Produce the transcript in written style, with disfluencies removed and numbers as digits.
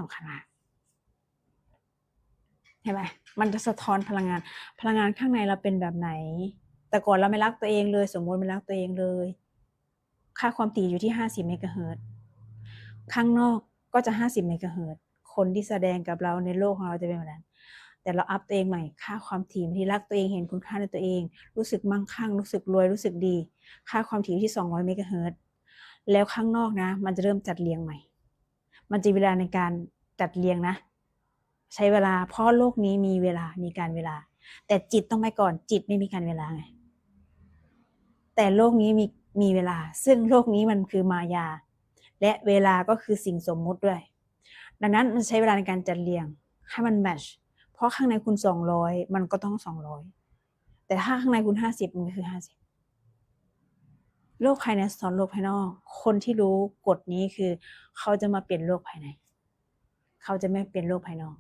ำคัญมากเห็นไหมมันจะสะท้อนพลังงานข้างในเราเป็นแบบไหน แต่ก่อนเราไม่รักตัวเองเลยสมมติไม่รักตัวเองเลยค่าความถี่อยู่ที่50เมกะเฮิรตซ์ข้างนอกก็จะ50เมกะเฮิรตซ์คนที่แสดงกับเราในโลกของเราจะเป็นแบบนั้นแต่เราอัพตัวเองใหม่ค่าความถี่ที่รักตัวเองเห็นคุณค่าในตัวเองรู้สึกมั่งคั่งรู้สึกรวยรู้สึกดีค่าความถี่ที่200เมกะเฮิรตซ์แล้วข้างนอกนะมันจะเริ่มจัดเรียงใหม่มันจะเวลาในการจัดเรียงนะใช้เวลาเพราะโลกนี้มีเวลามีการเวลาแต่จิตต้องไปก่อนจิตไม่มีการเวลาไงแต่โลกนี้มีเวลาซึ่งโลกนี้มันคือมายาและเวลาก็คือสิ่งสมมุติด้วยดังนั้นมันใช้เวลาในการจัดเรียงให้มันแมทช์เพราะข้างในคุณ200มันก็ต้อง200แต่ถ้าข้างในคุณ50มันก็คือ50โลกภายในสอนโลกภายนอกคนที่รู้กฎนี้คือเขาจะมาเปลี่ยนโลกภายในเขาจะไม่เปลี่ยนโลกภายนอก